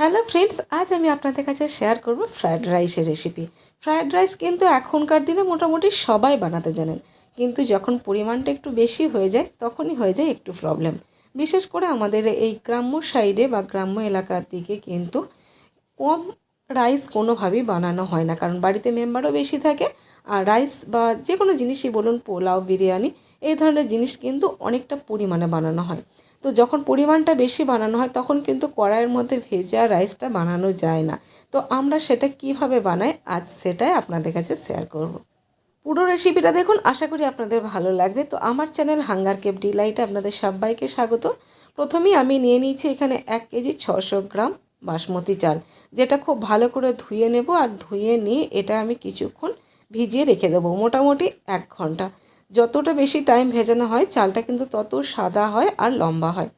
Hello friends, আজ আমি আপনাদের কাছে শেয়ার করব ফ্রায়েড রাইসের রেসিপি। ফ্রায়েড রাইস কিন্তু এখনকার দিনে মোটামুটি সবাই বানাতে জানেন, কিন্তু যখন পরিমাণটা একটু বেশি হয়ে যায় তখনই হয়ে যায় একটু প্রবলেম। বিশেষ করে আমাদের এই গ্রাম্য সাইডে বা গ্রাম্য এলাকার দিকে কিন্তু কম রাইস কোনোভাবেই বানানো হয় না, কারণ বাড়িতে মেম্বারও বেশি থাকে। আর রাইস বা যে কোনো জিনিসই বলুন, পোলাও, বিরিয়ানি, এই ধরনের জিনিস কিন্তু অনেকটা পরিমাণে বানানো হয়। তো যখন পরিমাণটা বেশি বানানো হয় তখন কিন্তু কড়াইয়ের মধ্যে ভেজা রাইসটা বানানো যায় না। তো আমরা সেটা কিভাবে বানাই, আজ সেটাই আপনাদের কাছে শেয়ার করব। পুরো রেসিপিটা দেখুন, আশা করি আপনাদের ভালো লাগবে। তো আমার চ্যানেল হাঙ্গার কেপ ডিলাইটে আপনাদের সবাইকে স্বাগত। প্রথমেই আমি নিয়ে নিয়েছি এখানে 1 কেজি 600 গ্রাম বাসমতি চাল, যেটা খুব ভালো করে ধুয়ে নেব। আর ধুয়ে নিয়ে এটা আমি কিছুক্ষণ ভিজিয়ে রেখে দেবো, মোটামুটি 1 ঘন্টা। যতটা বেশি টাইম ভেজানো হয় চালটা কিন্তু তত সাদা হয় আর লম্বা হয়।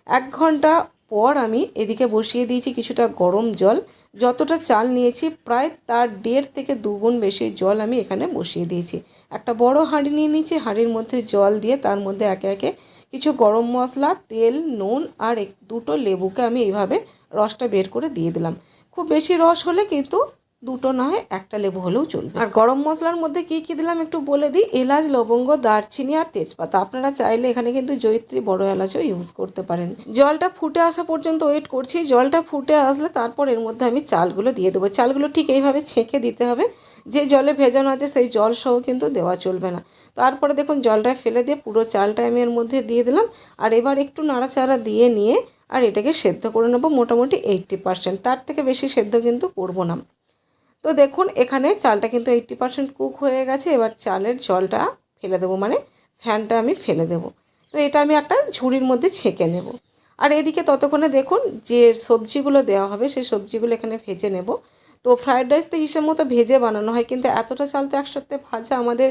1 ঘন্টা পর আমি এদিকে বসিয়ে দিয়েছি কিছুটা গরম জল। যতটা চাল নিয়েছি প্রায় তার 1.5 থেকে 2 গুণ বেশি জল আমি এখানে বসিয়ে দিয়েছি। একটা বড় হাঁড়ি নিয়ে নিয়েছি, হাঁড়ির মধ্যে জল দিয়ে তার মধ্যে একে একে কিছু গরম মশলা, তেল, নুন আর দুটো লেবুকে আমি এইভাবে রসটা বের করে দিয়ে দিলাম। খুব বেশি রস হলে কিন্তু দুটো না হয় একটা লেবু হলেও চলবে। আর গরম মশলার মধ্যে কী কী দিলাম একটু বলে দিই। এলাচ, লবঙ্গ, দারচিনি আর তেজপাতা। আপনারা চাইলে এখানে কিন্তু জয়িত্রী বড় এলাচও ইউজ করতে পারেন। জলটা ফুটে আসা পর্যন্ত ওয়েট করছি। জলটা ফুটে আসলে তারপর এর মধ্যে আমি চালগুলো দিয়ে দেবো। চালগুলো ঠিক এইভাবে ছেঁকে দিতে হবে, যে জলে ভেজানো আছে সেই জল সহ কিন্তু দেওয়া চলবে না। তারপরে দেখুন জলটা ফেলে দিয়ে পুরো চালটা আমি এর মধ্যে দিয়ে দিলাম। আর এবার একটু নাড়াচাড়া দিয়ে নিয়ে আর এটাকে সেদ্ধ করে নেবো মোটামুটি 80%। তার থেকে বেশি সেদ্ধ কিন্তু করব না। তো দেখুন এখানে চালটা কিন্তু 80% কুক হয়ে গেছে। এবার চালের জলটা ফেলে দেবো, মানে ফ্যানটা আমি ফেলে দেবো। তো এটা আমি একটা ঝুড়ির মধ্যে ছেঁকে নেব। আর এদিকে ততক্ষণে দেখুন যে সবজিগুলো দেওয়া হবে সেই সবজিগুলো এখানে ভেজে নেব। তো ফ্রায়েড রাইস তো হিসেব মতো ভেজে বানানো হয়, কিন্তু এতটা চাল তো একসাথে ভাজা আমাদের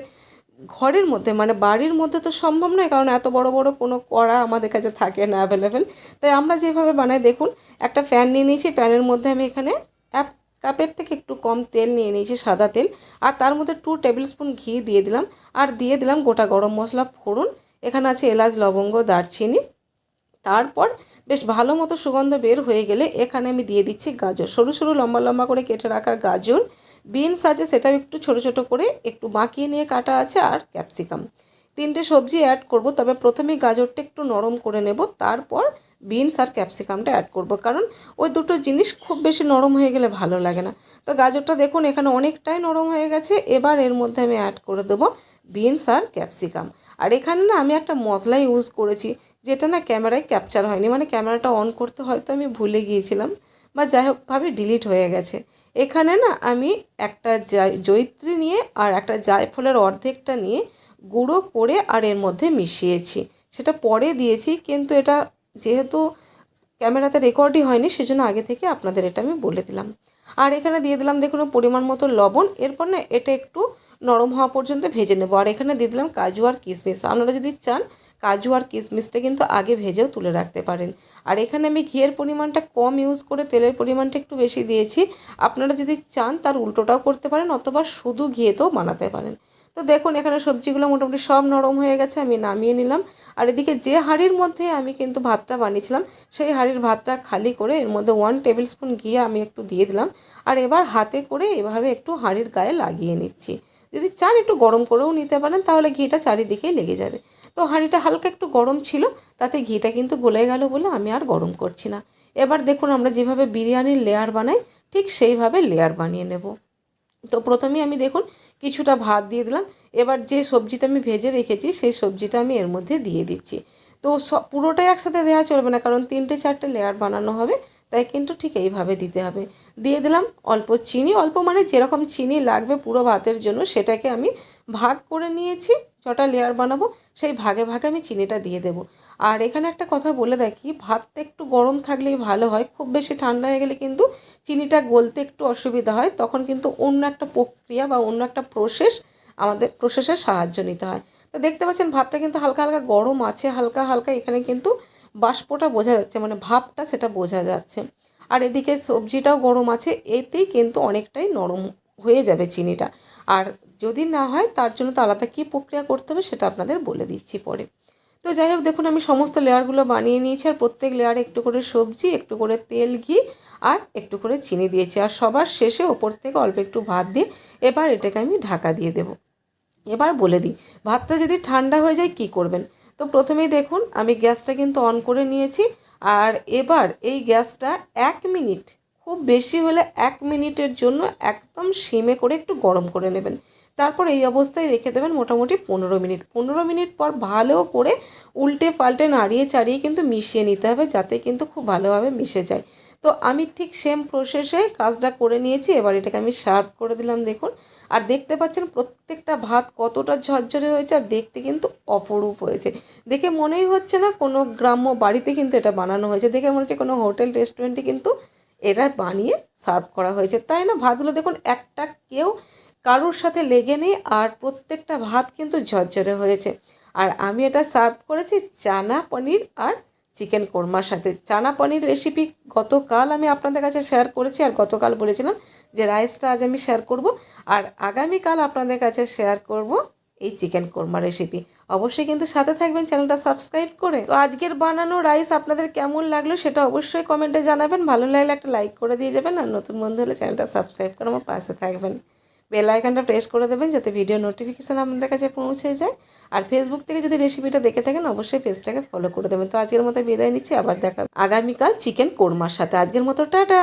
ঘরের মধ্যে মানে বাড়ির মধ্যে তো সম্ভব নয়, কারণ এত বড় বড় কোনো কড়া আমাদের কাছে থাকে না অ্যাভেলেবেল। তাই আমরা যেভাবে বানাই দেখুন, একটা প্যান নিয়ে নিয়েছি। প্যানের মধ্যে আমি এখানে 1 কাপের থেকে একটু কম তেল নিয়ে নিয়েছি, সাদা তেল। আর তার মধ্যে 2 টেবিল স্পুন ঘি দিয়ে দিলাম। আর দিয়ে দিলাম গোটা গরম মশলা ফোড়ন। এখানে আছে এলাচ, লবঙ্গ, দারচিনি। তারপর বেশ ভালো মতো সুগন্ধ বের হয়ে গেলে এখানে আমি দিয়ে দিচ্ছি গাজর, সরু সরু লম্বা লম্বা করে কেটে রাখা গাজর। বিনস আছে, সেটাও একটু ছোট ছোট করে একটু বাঁকিয়ে নিয়ে কাটা আছে। আর ক্যাপসিকাম। 3টে সবজি অ্যাড করব, তবে প্রথমেই গাজরটা একটু নরম করে নেব, তারপর বিনস আর ক্যাপসিকামটা অ্যাড করব, কারণ ওই দুটো জিনিস খুব বেশি নরম হয়ে গেলে ভালো লাগে না। তো গাজরটা দেখুন এখানে অনেকটাই নরম হয়ে গেছে। এবার এর মধ্যে আমি অ্যাড করে দেবো বিনস আর ক্যাপসিকাম। আর এখানে না আমি একটা মশলা ইউজ করেছি, যেটা না ক্যামেরায় ক্যাপচার হয়নি, মানে ক্যামেরাটা অন করতে হয়তো আমি ভুলে গিয়েছিলাম বা যাই হোকভাবে ডিলিট হয়ে গেছে। এখানে না আমি একটা জয়িত্রী নিয়ে আর একটা জায়ফলের অর্ধেকটা নিয়ে গুঁড়ো করে আর এর মধ্যে মিশিয়েছি। সেটা পরে দিয়েছি, কিন্তু এটা যেহেতু ক্যামেরাতে রেকর্ডই হয়নি সেজন্য আগে থেকে আপনাদের এটা আমি বলে দিলাম। আর এখানে দিয়ে দিলাম দেখুন পরিমাণ মতো লবণ। এরপর না এটা একটু নরম হওয়া পর্যন্ত ভেজে নেব। আর এখানে দিয়ে দিলাম কাজু আর কিশমিশ। আপনারা যদি চান কাজু আর কিশমিশটা কিন্তু আগে ভেজেও তুলে রাখতে পারেন। আর এখানে আমি ঘিয়ের পরিমাণটা কম ইউজ করে তেলের পরিমাণটা একটু বেশি দিয়েছি। আপনারা যদি চান তার উল্টোটাও করতে পারেন, অথবা শুধু ঘিয়েতেও বানাতে পারেন। তো দেখুন এখানে সবজিগুলো মোটামুটি সব নরম হয়ে গেছে, আমি নামিয়ে নিলাম। আর এদিকে যে হাঁড়ির মধ্যে আমি কিন্তু ভাতটা বানিয়েছিলাম সেই হাঁড়ির ভাতটা খালি করে এর মধ্যে 1 টেবিল স্পুন ঘি আমি একটু দিয়ে দিলাম। আর এবার হাতে করে এভাবে একটু হাঁড়ির গায়ে লাগিয়ে নিচ্ছি। যদি চান একটু গরম করেও নিতে পারেন, তাহলে ঘিটা চারিদিকেই লেগে যাবে। তো হাঁড়িটা হালকা একটু গরম ছিল, তাতে ঘিটা কিন্তু গলে গেল বলে আমি আর গরম করছি না। এবার দেখুন আমরা যেভাবে বিরিয়ানির লেয়ার বানাই ঠিক সেইভাবে লেয়ার বানিয়ে নেব। তো প্রথমেই আমি দেখুন কিছুটা ভাত দিয়ে দিলাম। এবার যে সবজিটা আমি ভেজে রেখেছি সেই সবজিটা আমি এর মধ্যে দিয়ে দিচ্ছি। তো পুরোটাই একসাথে দেওয়া চলবে না, কারণ 3টে 4টে লেয়ার বানানো হবে, তাই কিন্তু ঠিক এইভাবে দিতে হবে। দিয়ে দিলাম অল্প চিনি, অল্প মানে যেরকম চিনি লাগবে পুরো ভাতের জন্য সেটাকে আমি ভাগ করে নিয়েছি। ছটা লেয়ার বানাবো সেই ভাগে ভাগে আমি চিনিটা দিয়ে দেবো। আর এখানে একটা কথা বলে রাখি, ভাতটা একটু গরম থাকলেই ভালো হয়। খুব বেশি ঠান্ডা হয়ে গেলে কিন্তু চিনিটা গলতে একটু অসুবিধা হয়, তখন কিন্তু অন্য একটা প্রক্রিয়া বা অন্য একটা প্রসেসের সাহায্য নিতে হয়। তো দেখতে পাচ্ছেন ভাতটা কিন্তু হালকা হালকা গরম আছে, হালকা হালকা এখানে কিন্তু বাষ্পটা বোঝা যাচ্ছে, মানে ভাবটা সেটা বোঝা যাচ্ছে। আর এদিকে সবজিটাও গরম আছে, এতেই কিন্তু অনেকটাই নরম হয়ে যাবে চিনিটা। আর যদি না হয় তার জন্য তো আলাদা কী প্রক্রিয়া করতে হবে সেটা আপনাদের বলে দিচ্ছি পরে। তো যাই হোক, দেখুন আমি সমস্ত লেয়ারগুলো বানিয়ে নিয়েছি, আর প্রত্যেক লেয়ারে একটু করে সবজি, একটু করে তেল, ঘি আর একটু করে চিনি দিয়েছি, আর সবার শেষে ওপর থেকে অল্প একটু ভাত দিয়ে এবার এটাকে আমি ঢাকা দিয়ে দেবো। এবার বলে দিই, ভাতটা যদি ঠান্ডা হয়ে যায় কী করবেন। তো প্রথমেই দেখুন আমি গ্যাসটা কিন্তু অন করে নিয়েছি, আর এবার এই গ্যাসটা 1 মিনিট, খুব বেশি হলে 1 মিনিটের জন্য একদম সিমে করে একটু গরম করে নেবেন। তারপর এই অবস্থায় রেখে দেবেন মোটামুটি 15 মিনিট। 15 মিনিট পর ভালো করে উল্টে পাল্টে নাড়িয়ে চাড়িয়ে কিন্তু মিশিয়ে নিতে হবে, যাতে কিন্তু খুব ভালোভাবে মিশে যায়। তো আমি ঠিক সেম প্রসেসে কাজটা করে নিয়েছি। এবার এটাকে আমি সার্ভ করে দিলাম, দেখুন। আর দেখতে পাচ্ছেন প্রত্যেকটা ভাত কতটা ঝরঝরে হয়েছে, আর দেখতে কিন্তু অপরূপ হয়েছে। দেখে মনেই হচ্ছে না কোনো গ্রাম্য বাড়িতে কিন্তু এটা বানানো হয়েছে, দেখে মনে হচ্ছে কোনো হোটেল রেস্টুরেন্টে কিন্তু এটা বানিয়ে সার্ভ করা হয়েছে, তাই না? ভাতগুলো দেখুন একটা কেউ কারুর সাথে লেগে নেই, আর প্রত্যেকটা ভাত কিন্তু ঝরঝরে হয়েছে। আর আমি এটা সার্ভ করেছি চানা পনির আর চিকেন কোরমার সাথে। চানা পনির রেসিপি গতকাল আমি আপনাদের কাছে শেয়ার করেছি, আর গতকাল বলেছিলাম যে রাইসটা আজ আমি শেয়ার করব, আর আগামীকাল আপনাদের কাছে শেয়ার করব এই চিকেন কোরমা রেসিপি। অবশ্যই কিন্তু সাথে থাকবেন চ্যানেলটা সাবস্ক্রাইব করে। তো আজকের বানানো রাইস আপনাদের কেমন লাগলো সেটা অবশ্যই কমেন্টে জানাবেন। ভালো লাগলে একটা লাইক করে দিয়ে যাবেন, আর নতুন বন্ধু হলে চ্যানেলটা সাবস্ক্রাইব করে আমার পাশে থাকবেন। বেল আইকনটা প্রেস করে দেবেন যাতে ভিডিও নোটিফিকেশান আপনাদের কাছে পৌঁছে যায়। আর ফেসবুক থেকে যদি রেসিপিটা দেখে থাকেন অবশ্যই পেজটাকে ফলো করে দেবেন। তো আজকের মতো বিদায় নিচ্ছি, আবার দেখা আগামীকাল চিকেন কোরমার সাথে। আজকের মতো টাটা।